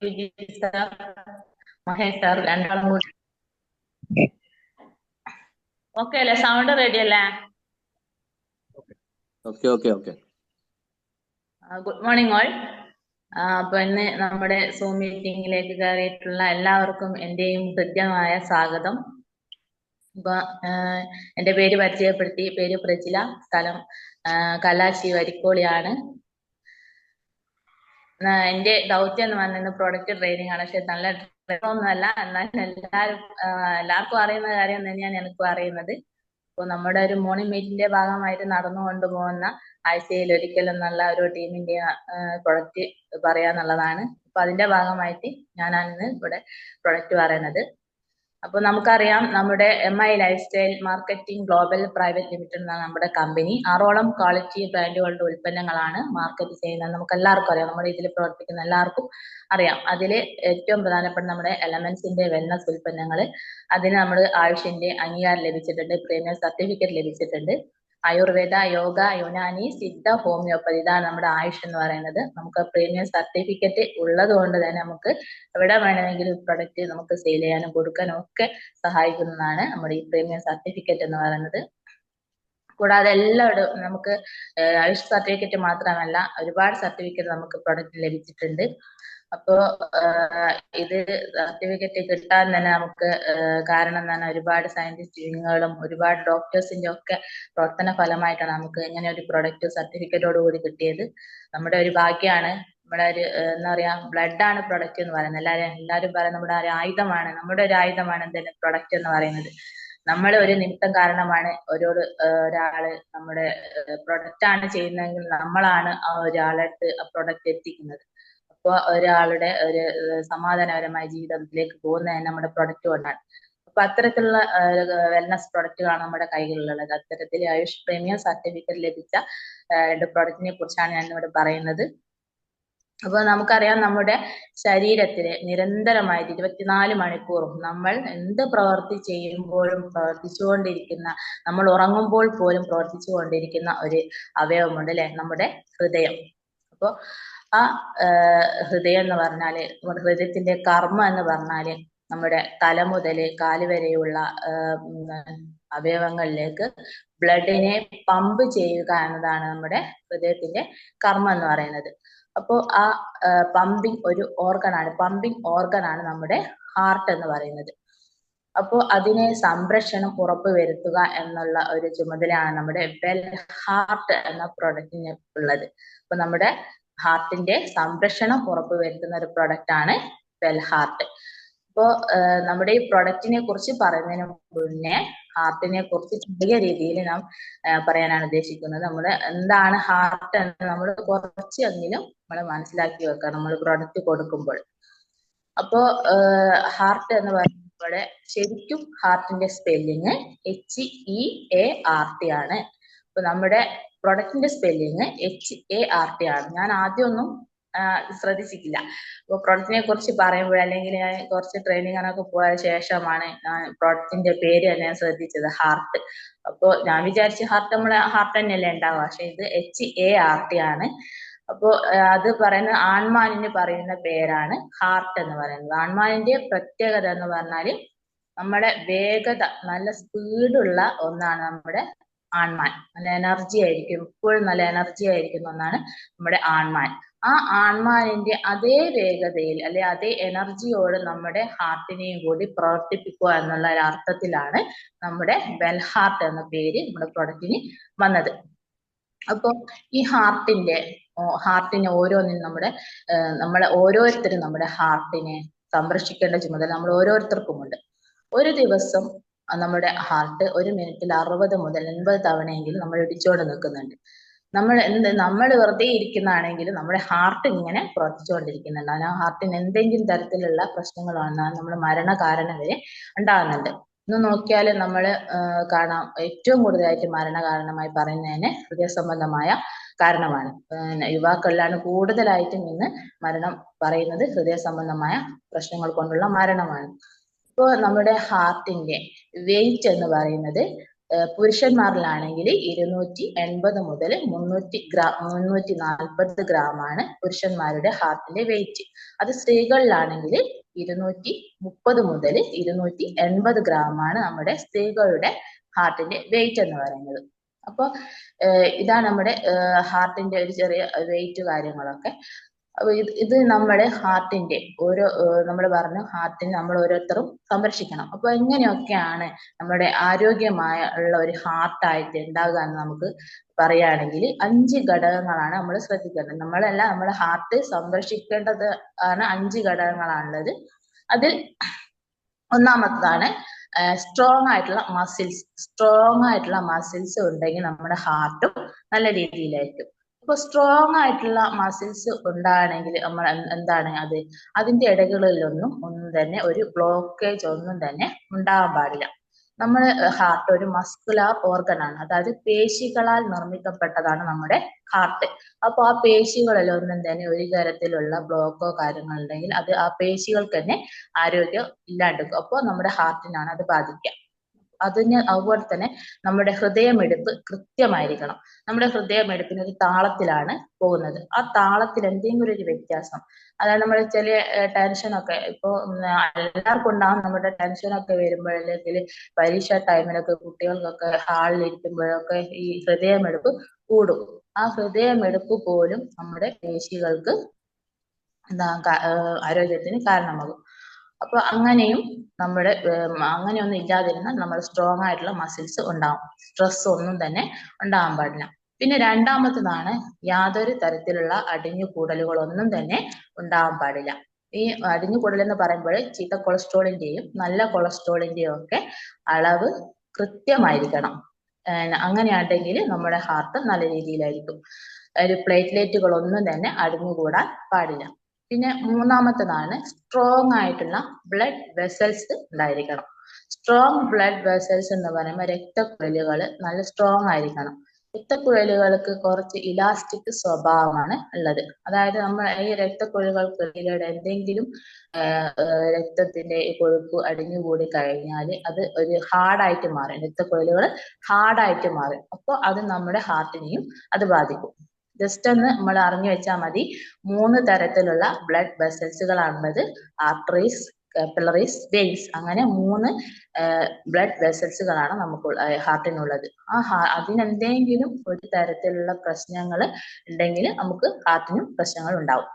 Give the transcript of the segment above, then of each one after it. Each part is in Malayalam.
മഹേഷ് സാർ രണ്ടാളും കൂടി. ഓക്കെ അല്ലേ? സൗണ്ട് റെഡി അല്ലേ? Good morning all. അപ്പൊ ഇന്ന് നമ്മുടെ സൂം മീറ്റിംഗിലേക്ക് കയറിയിട്ടുള്ള എല്ലാവർക്കും എന്റെയും ഹൃദ്യമായ സ്വാഗതം. അപ്പൊ എന്റെ പേര് പരിചയപ്പെടുത്തി, പേര് പ്രജില, സ്ഥലം കലാശി വരിക്കോളിയാണ്. എന്റെ ദൗത്യം എന്ന് പറയുന്നത് പ്രൊഡക്റ്റ് ട്രെയിനിങ് ആണ്. പക്ഷെ നല്ല ഒന്നുമല്ല, എന്നാൽ എല്ലാവർക്കും അറിയുന്ന കാര്യം തന്നെയാണ് എനിക്കും അറിയുന്നത്. അപ്പൊ നമ്മുടെ ഒരു മോർണിംഗ് മീറ്റിന്റെ ഭാഗമായിട്ട് നടന്നുകൊണ്ട് പോകുന്ന ആഴ്ചയിൽ ഒരിക്കലും എന്നുള്ള ഒരു ടീമിന്റെ പ്രൊഡക്റ്റ് പറയാന്നുള്ളതാണ്. അപ്പൊ അതിന്റെ ഭാഗമായിട്ട് ഞാനാണ് ഇന്ന് ഇവിടെ പ്രൊഡക്റ്റ് പറയുന്നത്. അപ്പൊ നമുക്കറിയാം, നമ്മുടെ MI life style marketing global private limited എന്നാണ് നമ്മുടെ കമ്പനി. 6ഓളം ക്വാളിറ്റി ബ്രാൻഡുകളുടെ ഉൽപ്പന്നങ്ങളാണ് മാർക്കറ്റ് ചെയ്യുന്നത്. നമുക്ക് എല്ലാവർക്കും അറിയാം, നമ്മുടെ ഇതിൽ പ്രവർത്തിക്കുന്ന എല്ലാവർക്കും അറിയാം. അതിൽ ഏറ്റവും പ്രധാനപ്പെട്ട നമ്മുടെ എലമെന്റ്സിന്റെ വെൽനസ് ഉൽപ്പന്നങ്ങൾ, അതിന് നമ്മൾ ആയുഷിന്റെ അംഗീകാരം ലഭിച്ചിട്ടുണ്ട്, പ്രീമിയം സർട്ടിഫിക്കറ്റ് ലഭിച്ചിട്ടുണ്ട്. ആയുർവേദ, യോഗ, യുനാനി, സിദ്ധ, ഹോമിയോപ്പതി, ഇതാണ് നമ്മുടെ ആയുഷ് എന്ന് പറയുന്നത്. നമുക്ക് പ്രീമിയം സർട്ടിഫിക്കറ്റ് ഉള്ളത് കൊണ്ട് തന്നെ നമുക്ക് എവിടെ വേണമെങ്കിലും പ്രൊഡക്റ്റ് നമുക്ക് സെയിൽ ചെയ്യാനും കൊടുക്കാനും ഒക്കെ സഹായിക്കുന്നതാണ് നമ്മുടെ ഈ പ്രീമിയം സർട്ടിഫിക്കറ്റ് എന്ന് പറയുന്നത്. കൂടാതെ എല്ലാവരും നമുക്ക് ആയുഷ് സർട്ടിഫിക്കറ്റ് മാത്രമല്ല, ഒരുപാട് സർട്ടിഫിക്കറ്റ് നമുക്ക് പ്രൊഡക്റ്റ് ലഭിച്ചിട്ടുണ്ട്. അപ്പോ ഇത് സർട്ടിഫിക്കറ്റ് കിട്ടാൻ തന്നെ നമുക്ക് കാരണം തന്നെ ഒരുപാട് സയന്റിസ്റ്റ് വിങ്ങുകളും ഒരുപാട് ഡോക്ടേഴ്സിന്റെ ഒക്കെ പ്രവർത്തന ഫലമായിട്ടാണ് നമുക്ക് ഇങ്ങനെ ഒരു പ്രൊഡക്റ്റ് സർട്ടിഫിക്കറ്റോട് കൂടി കിട്ടിയത്. നമ്മുടെ ഒരു ഭാഗ്യമാണ്. നമ്മുടെ ഒരു എന്താ പറയാ, ബ്ലഡ് ആണ് പ്രൊഡക്റ്റ് എന്ന് പറയുന്നത്. എല്ലാരും പറയുന്നത് നമ്മുടെ ഒരു ആയുധമാണ്, നമ്മുടെ ഒരു ആയുധമാണ് എന്തെങ്കിലും പ്രൊഡക്റ്റ് എന്ന് പറയുന്നത്. നമ്മൾ ഒരു നിമിത്തം കാരണമാണ് ഒരാള് നമ്മുടെ പ്രൊഡക്റ്റ് ആണ് ചെയ്യുന്നതെങ്കിൽ നമ്മളാണ് ആ ഒരാളടുത്ത് ആ പ്രൊഡക്റ്റ് എത്തിക്കുന്നത്. അപ്പോൾ ഒരാളുടെ ഒരു സമാധാനപരമായ ജീവിതത്തിലേക്ക് പോകുന്നത് നമ്മുടെ പ്രൊഡക്റ്റ് കൊണ്ടാണ്. അപ്പൊ അത്തരത്തിലുള്ള വെൽനസ് പ്രൊഡക്റ്റുകളാണ് നമ്മുടെ കൈകളിലുള്ളത്. അത്തരത്തിൽ ആയുഷ് പ്രീമിയം സർട്ടിഫിക്കറ്റ് ലഭിച്ച രണ്ട് പ്രൊഡക്റ്റിനെ കുറിച്ചാണ് ഞാൻ ഇവിടെ പറയുന്നത്. അപ്പൊ നമുക്കറിയാം, നമ്മുടെ ശരീരത്തില് നിരന്തരമായിട്ട് 24 മണിക്കൂറും നമ്മൾ എന്ത് പ്രവൃത്തി ചെയ്യുമ്പോഴും പ്രവർത്തിച്ചുകൊണ്ടിരിക്കുന്ന, നമ്മൾ ഉറങ്ങുമ്പോൾ പോലും പ്രവർത്തിച്ചുകൊണ്ടിരിക്കുന്ന ഒരു അവയവമുണ്ട് അല്ലെ, നമ്മുടെ ഹൃദയം. അപ്പൊ ആ ഹൃദയം എന്ന് പറഞ്ഞാല്, നമ്മുടെ ഹൃദയത്തിന്റെ കർമ്മം എന്ന് പറഞ്ഞാല് നമ്മുടെ തല മുതൽ കാല് വരെയുള്ള അവയവങ്ങളിലേക്ക് ബ്ലഡിനെ പമ്പ് ചെയ്യുക എന്നതാണ് നമ്മുടെ ഹൃദയത്തിന്റെ കർമ്മം എന്ന് പറയുന്നത്. അപ്പോ ആ പമ്പിങ് ഒരു പമ്പിങ് ഓർഗനാണ് നമ്മുടെ ഹാർട്ട് എന്ന് പറയുന്നത്. അപ്പോ അതിനെ സംരക്ഷണം ഉറപ്പുവരുത്തുക എന്നുള്ള ഒരു ചുമതലയാണ് നമ്മുടെ വെൽ ഹാർട്ട് എന്ന പ്രൊഡക്റ്റിന് ഉള്ളത്. അപ്പൊ നമ്മുടെ ഹാർട്ടിന്റെ സംരക്ഷണം ഉറപ്പുവരുത്തുന്ന ഒരു പ്രൊഡക്റ്റ് ആണ് വെൽ ഹാർട്ട്. അപ്പോ നമ്മുടെ ഈ പ്രൊഡക്റ്റിനെ കുറിച്ച് പറയുന്നതിന് മുന്നേ ഹാർട്ടിനെ കുറിച്ച് ചെറിയ രീതിയിൽ നാം പറയാനാണ് ഉദ്ദേശിക്കുന്നത്. നമ്മുടെ എന്താണ് ഹാർട്ട് എന്ന് നമ്മൾ കുറച്ചെങ്കിലും നമ്മൾ മനസ്സിലാക്കി വെക്കണം നമ്മൾ പ്രൊഡക്റ്റ് കൊടുക്കുമ്പോൾ. അപ്പോ ഹാർട്ട് എന്ന് പറയുമ്പോൾ ശരിക്കും ഹാർട്ടിന്റെ സ്പെല്ലിങ് HEART ആണ്. അപ്പൊ നമ്മുടെ പ്രൊഡക്റ്റിന്റെ സ്പെല്ലിങ് HART ആണ്. ഞാൻ ആദ്യമൊന്നും ശ്രദ്ധിച്ചിട്ടില്ല. അപ്പൊ പ്രൊഡക്റ്റിനെ കുറിച്ച് പറയുമ്പോൾ, അല്ലെങ്കിൽ ഞാൻ കുറച്ച് ട്രെയിനിങ്ങിനൊക്കെ പോയ ശേഷമാണ് ഞാൻ പ്രൊഡക്റ്റിന്റെ പേര് തന്നെ ഞാൻ ശ്രദ്ധിച്ചത്, ഹാർട്ട്. അപ്പൊ ഞാൻ വിചാരിച്ചു നമ്മളെ ഹാർട്ട് തന്നെയല്ലേ ഉണ്ടാവുക, പക്ഷെ ഇത് HART ആണ്. അപ്പോ അത് പറയുന്ന ആൺമാനിന് പറയുന്ന പേരാണ് ഹാർട്ട് എന്ന് പറയുന്നത്. ആൺമാനിന്റെ പ്രത്യേകത എന്ന് പറഞ്ഞാല് നമ്മുടെ വേഗത, നല്ല സ്പീഡുള്ള ഒന്നാണ് നമ്മുടെ ആൺമാൻ. നല്ല എനർജി ആയിരിക്കും, എപ്പോഴും നല്ല എനർജി ആയിരിക്കുന്ന ഒന്നാണ് നമ്മുടെ ആൺമാൻ. ആ ആൺമാനിന്റെ അതേ വേഗതയിൽ അല്ലെ അതേ എനർജിയോട് നമ്മുടെ ഹാർട്ടിനെയും കൂടി പ്രവർത്തിപ്പിക്കുക എന്നുള്ള ഒരു അർത്ഥത്തിലാണ് നമ്മുടെ വെൽ ഹാർട്ട് എന്ന പേര് നമ്മുടെ പ്രൊഡക്റ്റിന് വന്നത്. അപ്പൊ ഈ ഹാർട്ടിനെ ഓരോന്നിനും നമ്മളെ ഓരോരുത്തരും നമ്മുടെ ഹാർട്ടിനെ സംരക്ഷിക്കേണ്ട ചുമതല നമ്മൾ ഓരോരുത്തർക്കുമുണ്ട്. ഒരു ദിവസം നമ്മുടെ ഹാർട്ട് ഒരു മിനിറ്റിൽ 60 മുതൽ 80 തവണയെങ്കിലും നമ്മൾ ഇടിച്ചോണ്ട് നിൽക്കുന്നുണ്ട്. നമ്മൾ വെറുതെ ഇരിക്കുന്നതാണെങ്കിലും നമ്മുടെ ഹാർട്ട് ഇങ്ങനെ പ്രവർത്തിച്ചുകൊണ്ടിരിക്കുന്നുണ്ട്. ആ ഹാർട്ടിന് എന്തെങ്കിലും തരത്തിലുള്ള പ്രശ്നങ്ങൾ വന്നാൽ നമ്മൾ മരണകാരണം വരെ ഉണ്ടാകുന്നുണ്ട്. ഇന്ന് നോക്കിയാൽ നമ്മൾ കാണാം, ഏറ്റവും കൂടുതലായിട്ട് മരണകാരണമായി പറയുന്നതിന് ഹൃദയ സംബന്ധമായ കാരണമാണ്. യുവാക്കളിലാണ് കൂടുതലായിട്ടും ഇന്ന് മരണം പറയുന്നത്, ഹൃദയ സംബന്ധമായ പ്രശ്നങ്ങൾ കൊണ്ടുള്ള മരണമാണ്. ഇപ്പോൾ നമ്മുടെ ഹാർട്ടിന്റെ വെയിറ്റ് എന്ന് പറയുന്നത് പുരുഷന്മാരിലാണെങ്കിൽ 280 മുതൽ 340 ഗ്രാമാണ് പുരുഷന്മാരുടെ ഹാർട്ടിന്റെ വെയിറ്റ്. അത് സ്ത്രീകളിലാണെങ്കിൽ 230 മുതൽ 280 ഗ്രാമാണ് നമ്മുടെ സ്ത്രീകളുടെ ഹാർട്ടിന്റെ വെയിറ്റ് എന്ന് പറയുന്നത്. അപ്പൊ ഇതാണ് നമ്മുടെ ഹാർട്ടിന്റെ ഒരു ചെറിയ വെയിറ്റ് കാര്യങ്ങളൊക്കെ. അപ്പൊ ഇത് നമ്മുടെ ഹാർട്ടിന്റെ ഓരോ നമ്മൾ പറഞ്ഞു ഹാർട്ടിനെ നമ്മൾ ഓരോരുത്തരും സംരക്ഷിക്കണം. അപ്പൊ എങ്ങനെയൊക്കെയാണ് നമ്മുടെ ആരോഗ്യമായ ഉള്ള ഒരു ഹാർട്ടായിട്ട് ഉണ്ടാകുക എന്ന് നമുക്ക് പറയുകയാണെങ്കിൽ 5 ഘടകങ്ങളാണ് നമ്മൾ ശ്രദ്ധിക്കേണ്ടത്. നമ്മളെല്ലാം നമ്മുടെ ഹാർട്ട് സംരക്ഷിക്കേണ്ടത് ആണ് 5 ഘടകങ്ങളാണുള്ളത്. അതിൽ ഒന്നാമത്തതാണ് സ്ട്രോങ് ആയിട്ടുള്ള മസിൽസ് ഉണ്ടെങ്കിൽ നമ്മുടെ ഹാർട്ടും നല്ല രീതിയിലായിരിക്കും. അപ്പൊ സ്ട്രോങ് ആയിട്ടുള്ള മസിൽസ് ഉണ്ടാണെങ്കിൽ നമ്മൾ എന്താണ് അതിന്റെ ഇടകളിലൊന്നും തന്നെ ഒരു ബ്ലോക്കേജ് ഒന്നും തന്നെ ഉണ്ടാവാൻ പാടില്ല. നമ്മുടെ ഹാർട്ട് ഒരു മസ്കുലാർ ഓർഗൻ ആണ്, അതായത് പേശികളാൽ നിർമ്മിക്കപ്പെട്ടതാണ് നമ്മുടെ ഹാർട്ട്. അപ്പൊ ആ പേശികളിലൊന്നും തന്നെ ഒരു തരത്തിലുള്ള ബ്ലോക്കോ കാര്യങ്ങളോ ഉണ്ടെങ്കിൽ അത് ആ പേശികൾക്ക് തന്നെ ആരോഗ്യം ഇല്ലാണ്ടിരിക്കും. അപ്പോൾ നമ്മുടെ ഹാർട്ടിനാണ് അത് ബാധിക്കുക. അതുപോലെ തന്നെ നമ്മുടെ ഹൃദയമിടിപ്പ് കൃത്യമായിരിക്കണം. നമ്മുടെ ഹൃദയമിടിപ്പിന് ഒരു താളത്തിലാണ് പോകുന്നത്. ആ താളത്തിൽ എന്തെങ്കിലും ഒരു വ്യത്യാസം, അതായത് നമ്മൾ ചില ടെൻഷനൊക്കെ ഇപ്പൊ എല്ലാവർക്കും ഉണ്ടാകും. നമ്മുടെ ടെൻഷനൊക്കെ വരുമ്പോഴല്ലെങ്കിൽ പരീക്ഷ ടൈമിലൊക്കെ കുട്ടികൾക്കൊക്കെ ഹാളിൽ ഇരിക്കുമ്പോഴൊക്കെ ഈ ഹൃദയമെടുപ്പ് കൂടും. ആ ഹൃദയമെടുപ്പ് പോലും നമ്മുടെ പേശികൾക്ക് ആരോഗ്യത്തിന് കാരണമാകും. അപ്പൊ അങ്ങനെയും നമ്മുടെ അങ്ങനെയൊന്നും ഇല്ലാതിരുന്നാൽ നമ്മൾ സ്ട്രോങ് ആയിട്ടുള്ള മസിൽസ് ഉണ്ടാവും. സ്ട്രെസ് ഒന്നും തന്നെ ഉണ്ടാവാൻ പാടില്ല. പിന്നെ രണ്ടാമത്തതാണ് യാതൊരു തരത്തിലുള്ള അടിഞ്ഞുകൂടലുകളൊന്നും തന്നെ ഉണ്ടാവാൻ പാടില്ല. ഈ അടിഞ്ഞുകൂടൽ എന്ന് പറയുമ്പോൾ ചീത്ത കൊളസ്ട്രോളിന്റെയും നല്ല കൊളസ്ട്രോളിന്റെയും ഒക്കെ അളവ് കൃത്യമായിരിക്കണം. അങ്ങനെയാണെങ്കിൽ നമ്മുടെ ഹാർട്ട് നല്ല രീതിയിലായിരിക്കും. ഒരു പ്ലേറ്റ്ലെറ്റുകളൊന്നും തന്നെ അടിഞ്ഞുകൂടാൻ പാടില്ല. പിന്നെ മൂന്നാമത്തതാണ് സ്ട്രോങ് ആയിട്ടുള്ള ബ്ലഡ് വെസൽസ് ഉണ്ടായിരിക്കണം. സ്ട്രോങ് ബ്ലഡ് വെസൽസ് എന്ന് പറയുമ്പോൾ രക്തക്കുഴലുകൾ നല്ല സ്ട്രോങ് ആയിരിക്കണം. രക്തക്കുഴലുകൾക്ക് കുറച്ച് ഇലാസ്റ്റിക് സ്വഭാവമാണ് ഉള്ളത്. അതായത് നമ്മൾ ഈ രക്തക്കുഴലുകൾക്കിടയിലൂടെ എന്തെങ്കിലും രക്തത്തിന്റെ കൊഴുപ്പ് അടിഞ്ഞുകൂടി കഴിഞ്ഞാൽ അത് ഒരു ഹാർഡായിട്ട് മാറും. രക്തക്കുഴലുകൾ ഹാർഡായിട്ട് മാറും. അപ്പോൾ അത് നമ്മുടെ ഹാർട്ടിനെയും അത് ബാധിക്കും. ജസ്റ്റ് ഒന്ന് നമ്മൾ അറിഞ്ഞു വെച്ചാൽ മതി. 3 തരത്തിലുള്ള ബ്ലഡ് വെസൽസുകളാണുള്ളത്. Arteries, capillaries, veins. അങ്ങനെ 3 ബ്ലഡ് വെസൽസുകളാണ് നമുക്ക് ഹാർട്ടിനുള്ളത്. അതിനെന്തെങ്കിലും ഒരു തരത്തിലുള്ള പ്രശ്നങ്ങൾ ഉണ്ടെങ്കിൽ നമുക്ക് ഹാർട്ടിനും പ്രശ്നങ്ങൾ ഉണ്ടാവും.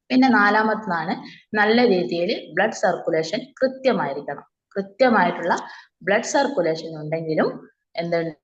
പിന്നെ നാലാമത്തതാണ് നല്ല രീതിയിൽ ബ്ലഡ് സർക്കുലേഷൻ കൃത്യമായിരിക്കണം. കൃത്യമായിട്ടുള്ള ബ്ലഡ് സർക്കുലേഷൻ ഉണ്ടെങ്കിലും എന്തുണ്ട്